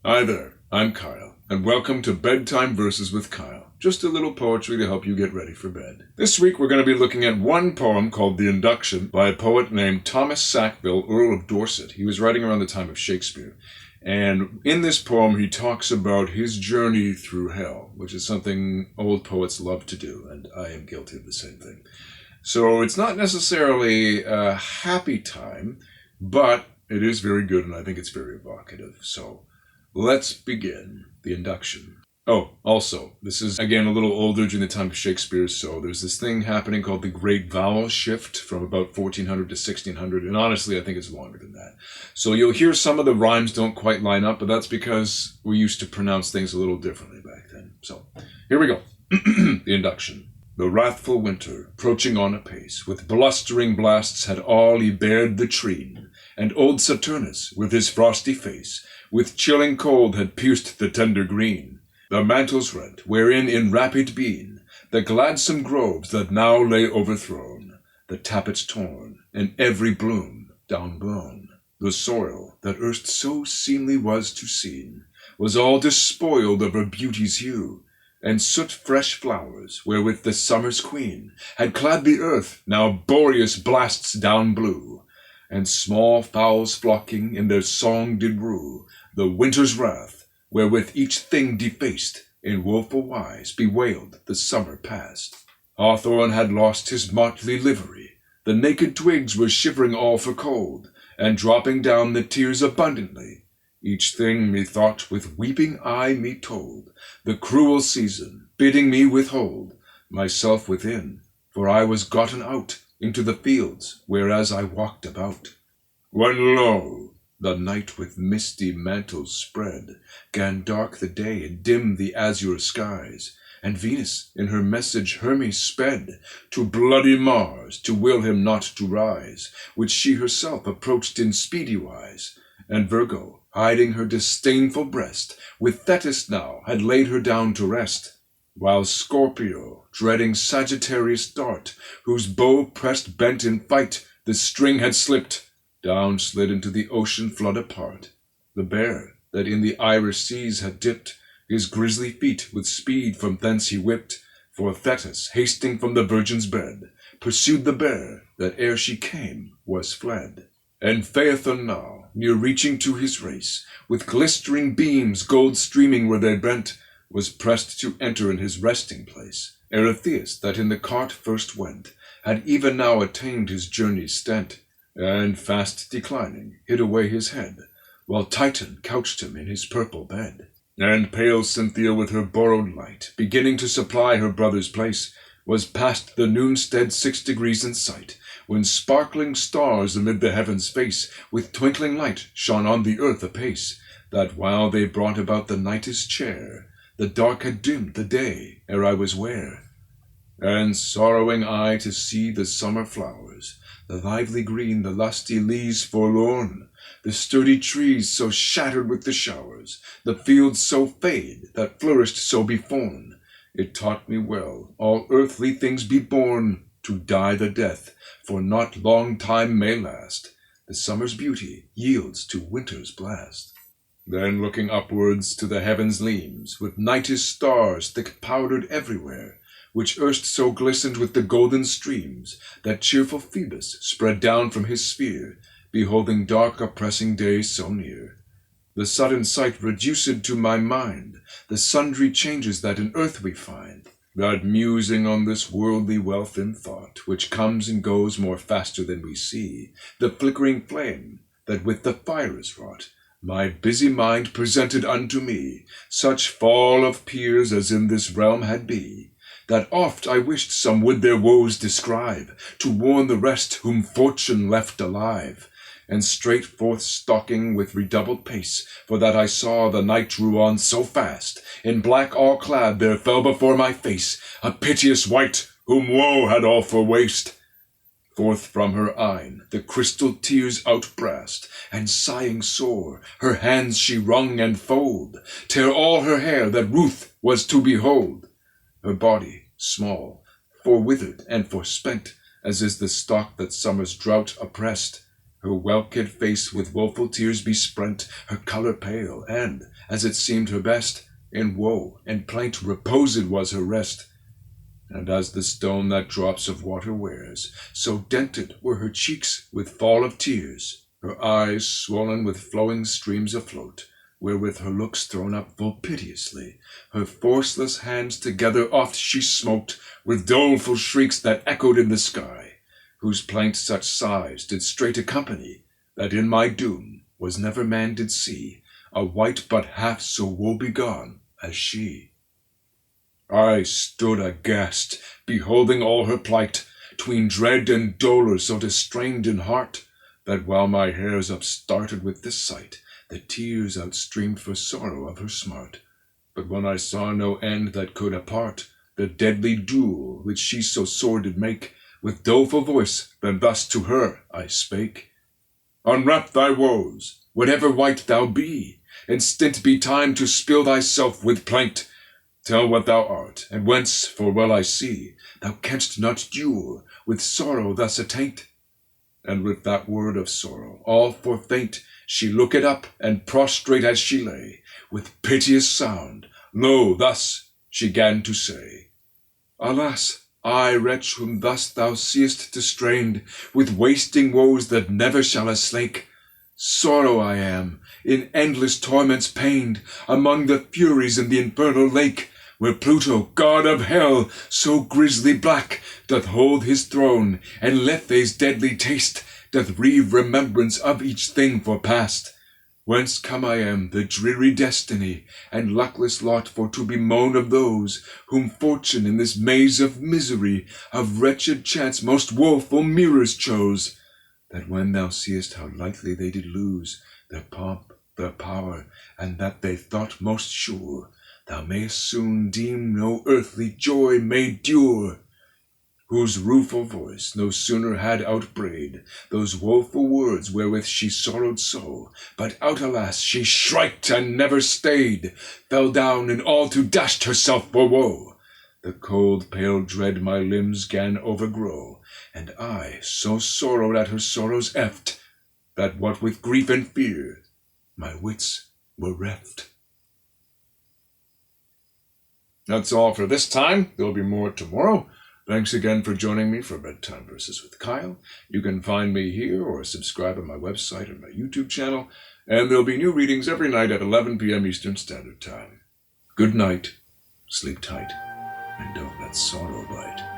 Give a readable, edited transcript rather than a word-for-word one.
Hi there, I'm Kyle, and welcome to Bedtime Verses with Kyle. Just a little poetry to help you get ready for bed. This week we're going to be looking at one poem called The Induction by a poet named Thomas Sackville, Earl of Dorset. He was writing around the time of Shakespeare. And in this poem he talks about his journey through hell, which is something old poets love to do, and I am guilty of the same thing. So it's not necessarily a happy time, but it is very good, and I think it's very evocative. So let's begin the induction. Oh, also, this is again a little older during the time of Shakespeare, so there's this thing happening called the Great Vowel Shift from about 1400 to 1600, and honestly, I think it's longer than that. So you'll hear some of the rhymes don't quite line up, but that's because we used to pronounce things a little differently back then. So here we go. The induction. The wrathful winter, approaching on apace, with blustering blasts had all y-bared the treen, and old Saturnus, with his frosty face, with chilling cold had pierced the tender green. The mantles rent, wherein in rapid being, the gladsome groves that now lay overthrown, the tappets torn, and every bloom down blown. The soil, that erst so seemly was to seen, was all despoiled of her beauty's hue, and soot-fresh flowers, wherewith the summer's queen had clad the earth, now boreas blasts down blew, and small fowls flocking in their song did rue the winter's wrath, wherewith each thing defaced, in woeful wise bewailed the summer past. Hawthorn had lost his motley livery, the naked twigs were shivering all for cold, and dropping down the tears abundantly. Each thing, methought, with weeping eye me told, the cruel season, bidding me withhold myself within, for I was gotten out into the fields, whereas I walked about. When lo, the night with misty mantles spread, gan dark the day and dim the azure skies, and Venus in her message Hermes sped to bloody Mars to will him not to rise, which she herself approached in speedy wise, and Virgo, hiding her disdainful breast, with Thetis now had laid her down to rest, while Scorpio, dreading Sagittarius' dart, whose bow pressed bent in fight, the string had slipped, down slid into the ocean flood apart. The bear, that in the Irish seas had dipped, his grisly feet with speed from thence he whipped, for Thetis, hasting from the virgin's bed, pursued the bear, that ere she came was fled. And Phaethon now, near reaching to his race, with glistering beams gold streaming where they bent, was pressed to enter in his resting place. Eretheus, that in the cart first went, had even now attained his journey's stent, and fast declining, hid away his head, while Titan couched him in his purple bed. And pale Cynthia with her borrowed light, beginning to supply her brother's place, was past the noonstead 6 degrees in sight, when sparkling stars amid the heavens' face with twinkling light shone on the earth apace, that while they brought about the night's chair, the dark had dimmed the day ere I was ware. And sorrowing I to see the summer flowers, the lively green, the lusty leaves forlorn, the sturdy trees so shattered with the showers, the fields so fade that flourished so beforn, it taught me well all earthly things be born to die the death, for not long time may last. The summer's beauty yields to winter's blast. Then looking upwards to the heavens' leams, with night's stars thick powdered everywhere, which erst so glistened with the golden streams, that cheerful Phoebus spread down from his sphere, beholding dark oppressing day so near. The sudden sight reduced to my mind the sundry changes that in earth we find, that musing on this worldly wealth and thought, which comes and goes more faster than we see, the flickering flame that with the fire is wrought, my busy mind presented unto me such fall of peers as in this realm had be, that oft I wished some would their woes describe, to warn the rest whom fortune left alive. And straight forth stalking with redoubled pace, for that I saw the night drew on so fast, in black all clad there fell before my face a piteous wight, whom woe had all for waste. Forth from her eyne the crystal tears outbrast, and sighing sore, her hands she wrung and fold, tear all her hair that ruth was to behold. Her body small, forwithered and forspent, as is the stalk that summer's drought oppressed, her well-kid face with woeful tears besprent, her colour pale, and, as it seemed her best. In woe and plaint reposed was her rest. And as the stone that drops of water wears, so dented were her cheeks with fall of tears, her eyes swollen with flowing streams afloat, wherewith her looks thrown up full piteously, her forceless hands together oft she smote, with doleful shrieks that echoed in the sky, whose plaint such sighs did straight accompany, that in my doom was never man did see a wight but half so woe-begone as she. I stood aghast, beholding all her plight, 'tween dread and dolour so distrained in heart, that while my hairs upstarted with the sight, the tears outstreamed for sorrow of her smart. But when I saw no end that could apart the deadly duel which she so sore did make, with doleful voice then thus to her I spake: Unwrap thy woes, whatever wight thou be, and stint be time to spill thyself with plaint. Tell what thou art, and whence, for well I see, thou canst not duel with sorrow thus attaint. And with that word of sorrow, all for faint, she looked up, and prostrate as she lay, with piteous sound, lo, thus she 'gan to say: Alas, I, wretch, whom thus thou seest distrained with wasting woes that never shall aslake, sorrow I am, in endless torments pained, among the furies in the infernal lake, where Pluto, god of hell, so grisly black, doth hold his throne, and Lethe's deadly taste doth reave remembrance of each thing forepast. Whence come I am, the dreary destiny, and luckless lot for to bemoan of those, whom fortune in this maze of misery, of wretched chance most woeful mirrors chose, that when thou seest how lightly they did lose their pomp, their power, and that they thought most sure, thou mayst soon deem no earthly joy may dure, whose rueful voice no sooner had outbrayed those woeful words wherewith she sorrowed so, but out, alas, she shriked and never stayed, fell down and all to dashed herself for woe. The cold pale dread my limbs 'gan overgrow, and I so sorrowed at her sorrows eft, that what with grief and fear my wits were reft. That's all for this time. There'll be more tomorrow. Thanks again for joining me for Bedtime Verses with Kyle. You can find me here or subscribe on my website or my YouTube channel, and there'll be new readings every night at 11 p.m. Eastern Standard Time. Good night, sleep tight, and don't let sorrow bite.